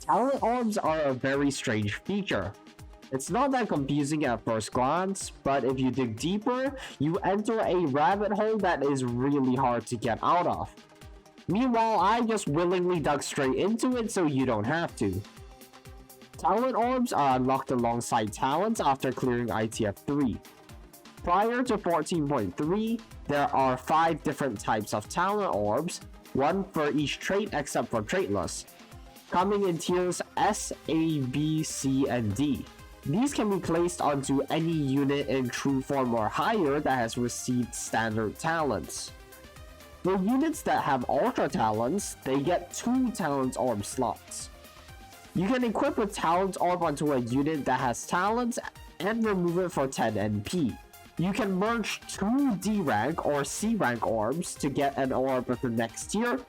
Talent Orbs are a very strange feature. It's not that confusing at first glance, but if you dig deeper, you enter a rabbit hole that is really hard to get out of. Meanwhile, I just willingly dug straight into it so you don't have to. Talent Orbs are unlocked alongside talents after clearing ITF 3. Prior to 14.3, there are 5 different types of Talent Orbs, one for each trait except for traitless, coming in tiers S, A, B, C, and D. These can be placed onto any unit in true form or higher that has received standard talents. For units that have Ultra Talents, they get 2 Talent Orb slots. You can equip a Talent Orb onto a unit that has talents and remove it for 10 NP. You can merge 2 D rank or C rank orbs to get an orb of the next tier,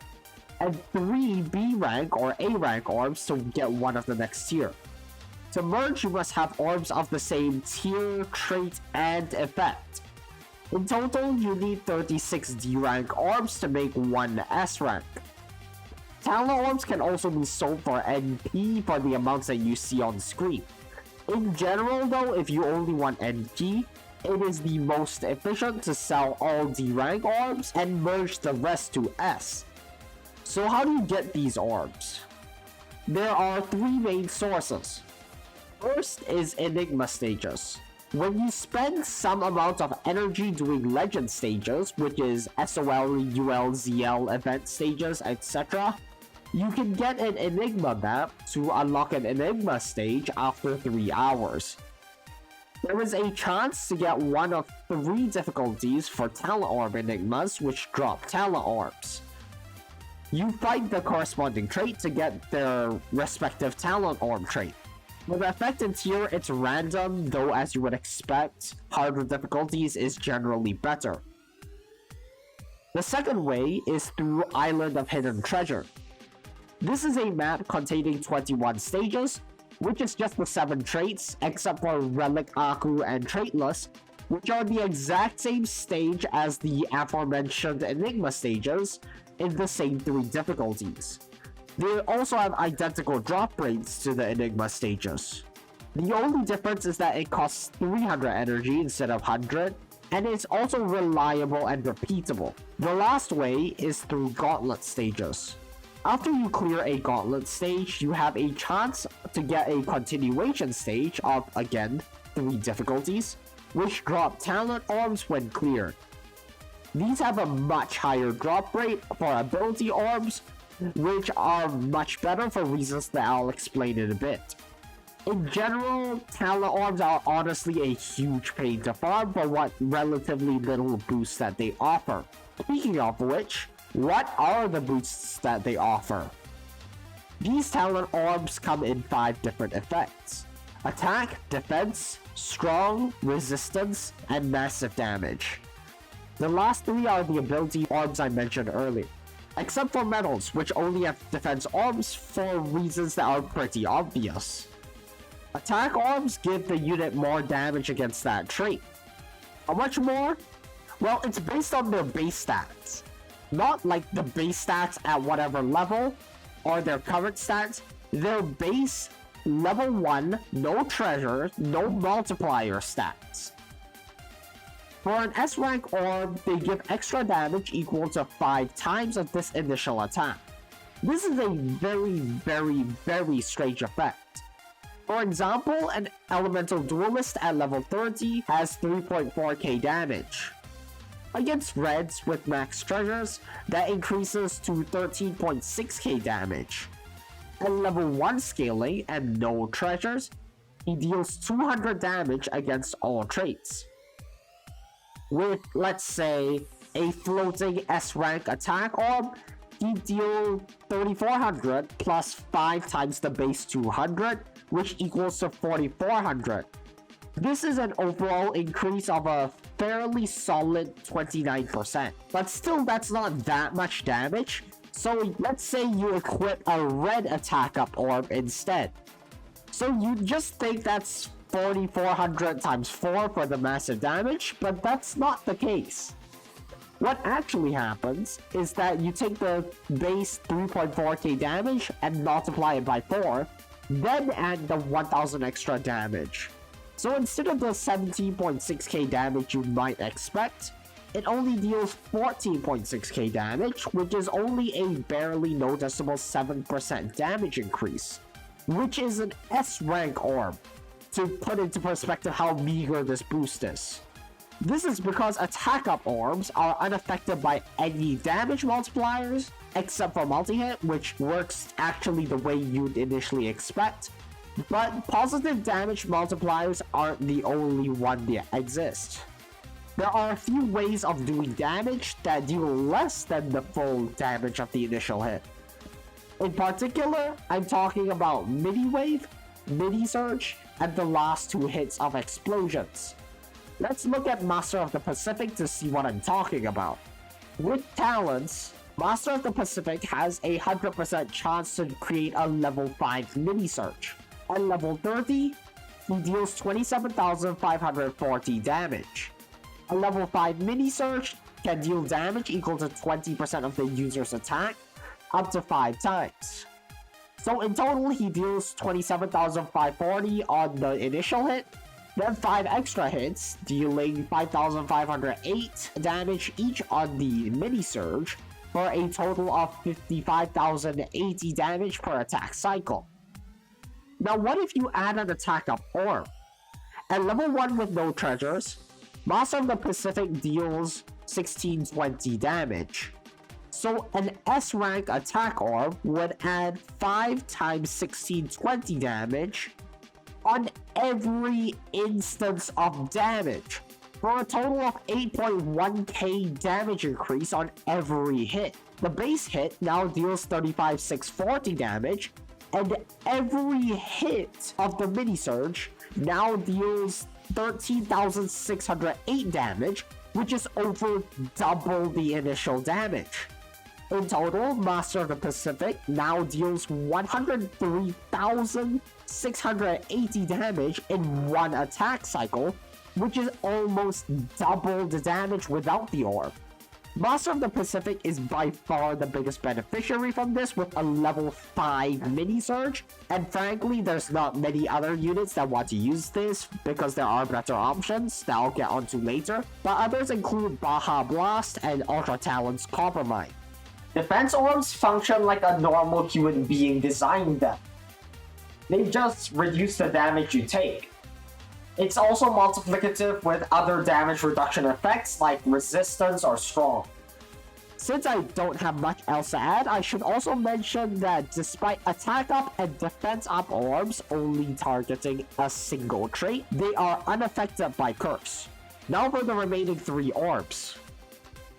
and 3 B rank or A rank orbs to get one of the next tier. To merge, you must have orbs of the same tier, trait, and effect. In total, you need 36 D rank orbs to make 1 S rank. Talent Orbs can also be sold for NP for the amounts that you see on screen. In general though, if you only want NP, it is the most efficient to sell all D rank orbs and merge the rest to S. So how do you get these orbs? There are 3 main sources. First is Enigma stages. When you spend some amount of energy doing legend stages, which is SOL, UL, ZL event stages, etc., you can get an Enigma map to unlock an Enigma stage after 3 hours. There is a chance to get one of 3 difficulties for Talent Orb Enigmas, which drop Talent Orbs. You fight the corresponding trait to get their respective Talent Orb trait. For the effective tier, it's random, though as you would expect, harder difficulties is generally better. The second way is through Island of Hidden Treasure. This is a map containing 21 stages, which is just the 7 traits, except for Relic, Aku, and Traitless, which are the exact same stage as the aforementioned Enigma stages in the same 3 difficulties. They also have identical drop rates to the Enigma stages. The only difference is that it costs 300 energy instead of 100, and it's also reliable and repeatable. The last way is through Gauntlet stages. After you clear a Gauntlet stage, you have a chance to get a continuation stage of, again, 3 difficulties, which drop Talent Orbs when cleared. These have a much higher drop rate for Ability Orbs, which are much better for reasons that I'll explain in a bit. In general, Talent Orbs are honestly a huge pain to farm for what relatively little boosts that they offer. Speaking of which, what are the boosts that they offer? These Talent Orbs come in 5 different effects: Attack, Defense, Strong, Resistance, and Massive Damage. The last 3 are the Ability Orbs I mentioned earlier, except for Metals, which only have Defense Orbs for reasons that are pretty obvious. Attack Orbs give the unit more damage against that trait. How much more? Well, it's based on their base stats. Not like the base stats at whatever level, or their current stats. Their base, level 1, no treasure, no multiplier stats. For an S rank orb, they give extra damage equal to 5 times of this initial attack. This is a very strange effect. For example, an Elemental Duelist at level 30 has 3.4k damage. Against Reds with max treasures, that increases to 13.6k damage. At level 1 scaling and no treasures, he deals 200 damage against all traits. With, let's say, a floating S rank attack orb, he deals 3400 plus 5 times the base 200, which equals to 4400. This is an overall increase of a fairly solid 29%, but still that's not that much damage. So let's say you equip a red attack up orb instead. So you just think that's 4400 times 4 for the massive damage, but that's not the case. What actually happens is that you take the base 3.4k damage and multiply it by 4, then add the 1000 extra damage. So instead of the 17.6k damage you might expect, it only deals 14.6k damage, which is only a barely noticeable 7% damage increase, which is an S rank orb, to put into perspective how meager this boost is. This is because attack up orbs are unaffected by any damage multipliers, except for multi-hit, which works actually the way you'd initially expect, but positive damage multipliers aren't the only one that exist. There are a few ways of doing damage that deal less than the full damage of the initial hit. In particular, I'm talking about mini wave, mini surge, and the last two hits of explosions. Let's look at Master of the Pacific to see what I'm talking about. With talents, Master of the Pacific has a 100% chance to create a level 5 mini surge. At level 30, he deals 27,540 damage. A level 5 mini surge can deal damage equal to 20% of the user's attack, up to 5 times. So in total, he deals 27,540 on the initial hit, then 5 extra hits, dealing 5,508 damage each on the mini surge, for a total of 55,080 damage per attack cycle. Now what if you add an attack up orb? At level 1 with no treasures, Master of the Pacific deals 1620 damage. So an S rank attack orb would add 5 times 1620 damage on every instance of damage, for a total of 8.1k damage increase on every hit. The base hit now deals 35,640 damage, and every hit of the mini surge now deals 13,608 damage, which is over double the initial damage. In total, Master of the Pacific now deals 103,680 damage in one attack cycle, which is almost double the damage without the orb. Master of the Pacific is by far the biggest beneficiary from this with a level 5 mini surge, and frankly there's not many other units that want to use this because there are better options that I'll get onto later, but others include Baja Blast and Ultra Talon's Coppermine. Defense orbs function like a normal human being designed them. They just reduce the damage you take. It's also multiplicative with other damage reduction effects like resistance or strong. Since I don't have much else to add, I should also mention that despite attack up and defense up orbs only targeting a single trait, they are unaffected by curse. Now for the remaining 3 orbs.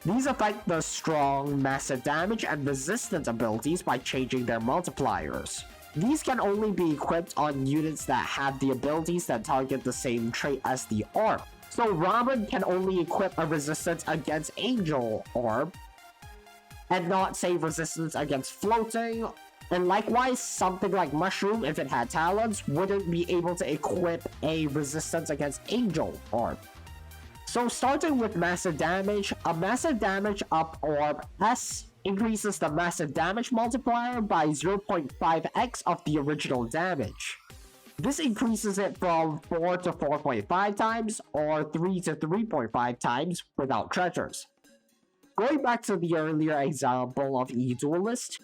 These affect the strong, massive damage, and resistance abilities by changing their multipliers. These can only be equipped on units that have the abilities that target the same trait as the orb. So Ramen can only equip a resistance against Angel Orb, and not say resistance against floating, and likewise something like Mushroom, if it had talents, wouldn't be able to equip a resistance against Angel Orb. So starting with massive damage, a massive damage up orb S increases the massive damage multiplier by 0.5x of the original damage. This increases it from 4 to 4.5 times or 3 to 3.5 times without treasures. Going back to the earlier example of E-Duelist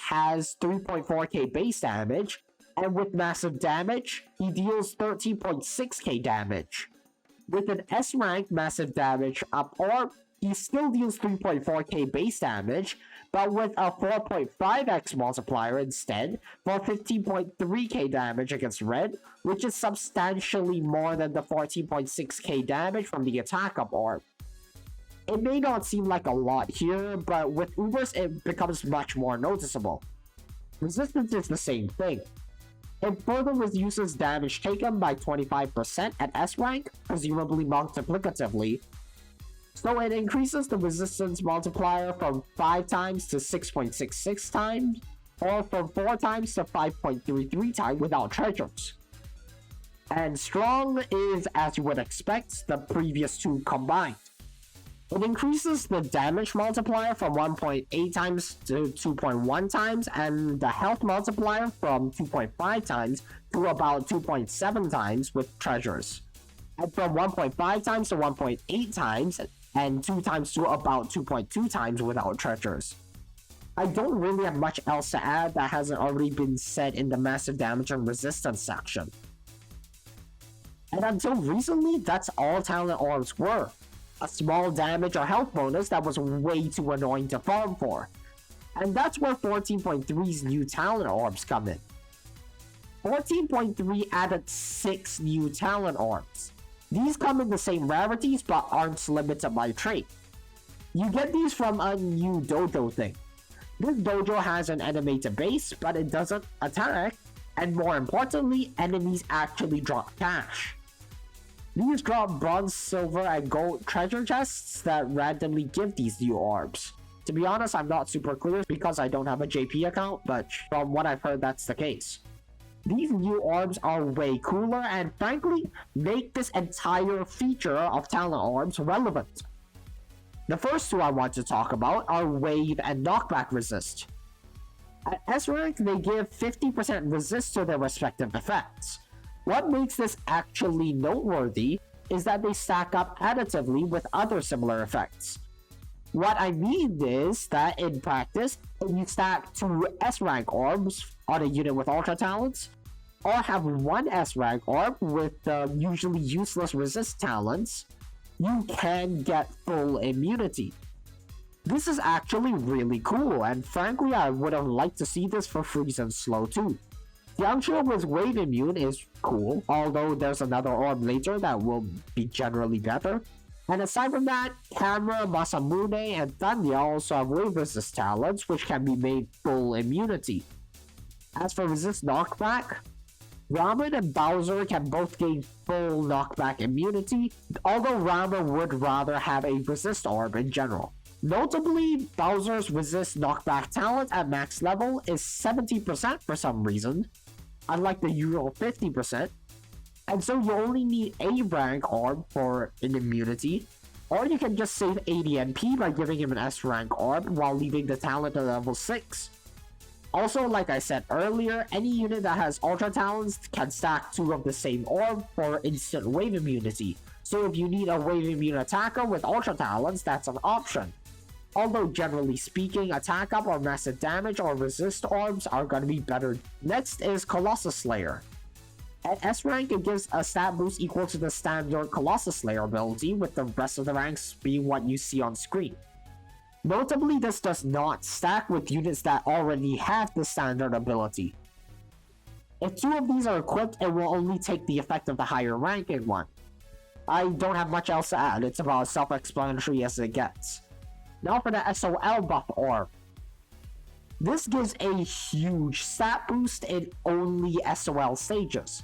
has 3.4k base damage, and with massive damage, he deals 13.6k damage. With an S rank massive damage up orb, he still deals 3.4k base damage, but with a 4.5x multiplier instead for 15.3k damage against red, which is substantially more than the 14.6k damage from the attack up orb. It may not seem like a lot here, but with Ubers it becomes much more noticeable. Resistance is the same thing. It further reduces damage taken by 25% at S rank, presumably multiplicatively, so it increases the resistance multiplier from 5 times to 6.66 times, or from 4 times to 5.33 times without treasures. And strong is, as you would expect, the previous two combined. It increases the damage multiplier from 1.8 times to 2.1 times, and the health multiplier from 2.5 times to about 2.7 times with treasures. And from 1.5 times to 1.8 times, and 2 times to about 2.2 times without treasures. I don't really have much else to add that hasn't already been said in the massive damage and resistance section. And until recently, that's all Talent Orbs were. A small damage or health bonus that was way too annoying to farm for. And that's where 14.3's new Talent Orbs come in. 14.3 added 6 new Talent Orbs. These come in the same rarities but aren't limited by trait. You get these from a new dojo thing. This dojo has an animated base, but it doesn't attack, and more importantly, enemies actually drop cash. These drop bronze, silver, and gold treasure chests that randomly give these new orbs. To be honest, I'm not super clear because I don't have a JP account, but from what I've heard, that's the case. These new orbs are way cooler and frankly, make this entire feature of Talent Orbs relevant. The first two I want to talk about are Wave and Knockback Resist. At S rank, they give 50% resist to their respective effects. What makes this actually noteworthy is that they stack up additively with other similar effects. What I mean is that in practice, if you stack 2 S rank orbs on a unit with Ultra Talents, or have 1 S rank orb with the usually useless resist talents, you can get full immunity. This is actually really cool, and frankly I would have liked to see this for Freeze and Slow too. The Youngster with Wave Immune is cool, although there's another orb later that will be generally better. And aside from that, Camera, Masamune, and Thanya also have Wave Resist talents which can be made full immunity. As for Resist Knockback, Ramen and Bowser can both gain full knockback immunity, although Ramen would rather have a Resist Orb in general. Notably, Bowser's Resist Knockback talent at max level is 70% for some reason, unlike the usual 50%, and so you only need a rank orb for an immunity, or you can just save 80 NP by giving him an S rank orb while leaving the talent at level 6. Also, like I said earlier, any unit that has Ultra Talents can stack 2 of the same orb for instant Wave Immunity, so if you need a Wave Immune attacker with Ultra Talents, that's an option. Although generally speaking, attack up or massive damage or resist orbs are gonna be better. Next is Colossus Slayer. At S rank, it gives a stat boost equal to the standard Colossus Slayer ability, with the rest of the ranks being what you see on screen. Notably, this does not stack with units that already have the standard ability. If 2 of these are equipped, it will only take the effect of the higher ranking one. I don't have much else to add, it's about as self-explanatory as it gets. Now for the SOL Buff Orb. This gives a huge stat boost in only SOL stages.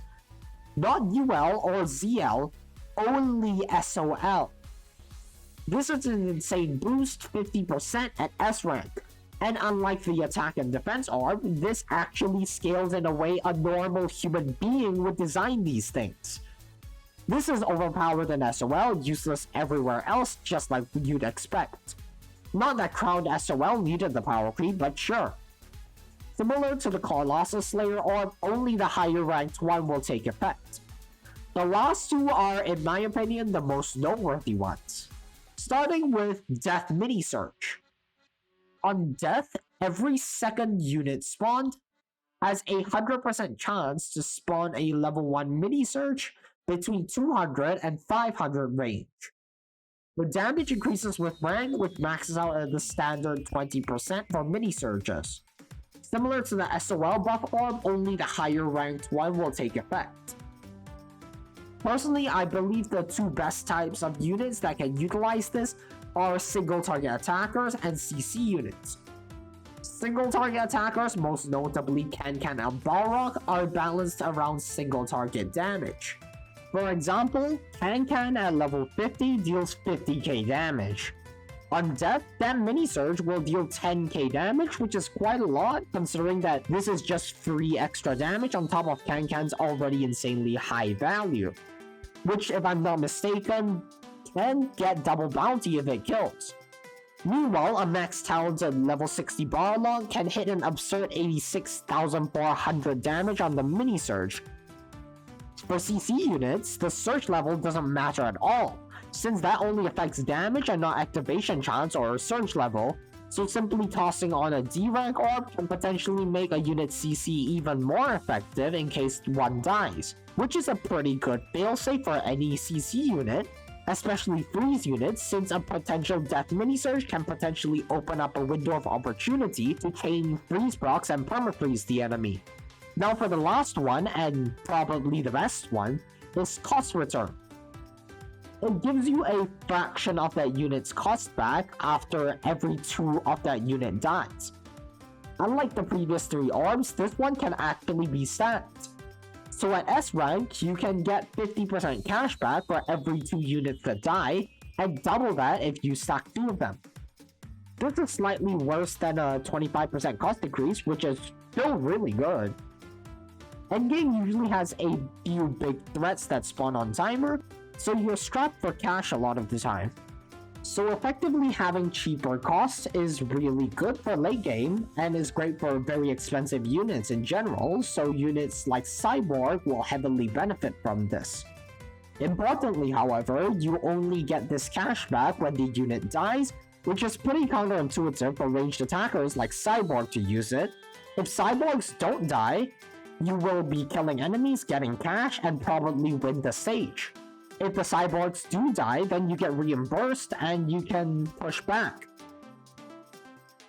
Not UL or ZL, only SOL. This is an insane boost, 50% at S rank, and unlike the attack and defense orb, this actually scales in a way a normal human being would design these things. This is overpowered in SOL, useless everywhere else, just like you'd expect. Not that Crowned SOL needed the power creep, but sure. Similar to the Colossus Slayer orb, only the higher ranked one will take effect. The last 2 are, in my opinion, the most noteworthy ones. Starting with Death Mini Search. On Death, every second unit spawned has a 100% chance to spawn a level 1 Mini Search between 200 and 500 range. The damage increases with rank, which maxes out at the standard 20% for Mini Surges. Similar to the SOL Buff Orb, only the higher ranked one will take effect. Personally, I believe the 2 best types of units that can utilize this are single target attackers and CC units. Single target attackers, most notably Can-Can and Balrog, are balanced around single target damage. For example, Can-Can at level 50 deals 50k damage. On Death, that Mini Surge will deal 10k damage, which is quite a lot considering that this is just 3 extra damage on top of Can-Can's already insanely high value. Which, if I'm not mistaken, and get double bounty if it kills. Meanwhile, a max talented level 60 Barlog can hit an absurd 86,400 damage on the mini surge. For CC units, the surge level doesn't matter at all, since that only affects damage and not activation chance or surge level, so simply tossing on a D rank orb can potentially make a unit's CC even more effective in case one dies, which is a pretty good failsafe for any CC unit, especially freeze units, since a potential death mini-surge can potentially open up a window of opportunity to chain freeze procs and permafreeze the enemy. Now for the last one, and probably the best one, is cost return. It gives you a fraction of that unit's cost back after every 2 of that unit dies. Unlike the previous 3 orbs, this one can actually be stacked. So at S rank, you can get 50% cashback for every 2 units that die, and double that if you stack 2 of them. This is slightly worse than a 25% cost decrease, which is still really good. Endgame usually has a few big threats that spawn on timer, so you're strapped for cash a lot of the time. So effectively having cheaper costs is really good for late game, and is great for very expensive units in general, so units like Cyborg will heavily benefit from this. Importantly, however, you only get this cash back when the unit dies, which is pretty counterintuitive for ranged attackers like Cyborg to use it. If Cyborgs don't die, you will be killing enemies, getting cash, and probably win the stage. If the cyborgs do die, then you get reimbursed and you can push back.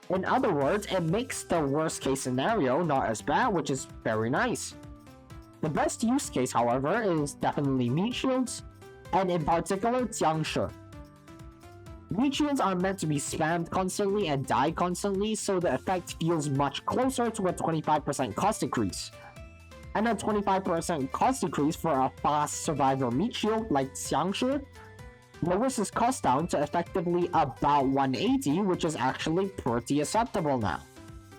In other words, it makes the worst case scenario not as bad, which is very nice. The best use case, however, is definitely meat shields, and in particular, Jiangshi. Meat shields are meant to be spammed constantly and die constantly, so the effect feels much closer to a 25% cost decrease. And a 25% cost decrease for a fast survivor meat shield like Jiangshi lowers his cost down to effectively about 180, which is actually pretty acceptable now.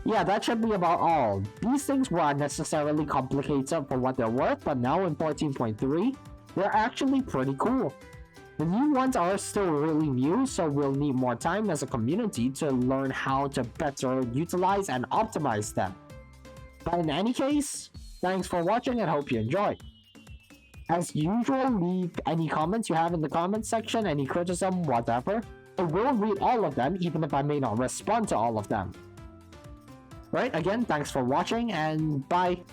Yeah, that should be about all. These things were unnecessarily complicated for what they're worth, but now in 14.3, they're actually pretty cool. The new ones are still really new, so we'll need more time as a community to learn how to better utilize and optimize them. But in any case, thanks for watching and hope you enjoyed. As usual, leave any comments you have in the comments section, any criticism, whatever. I will read all of them, even if I may not respond to all of them. Right, again, thanks for watching and bye.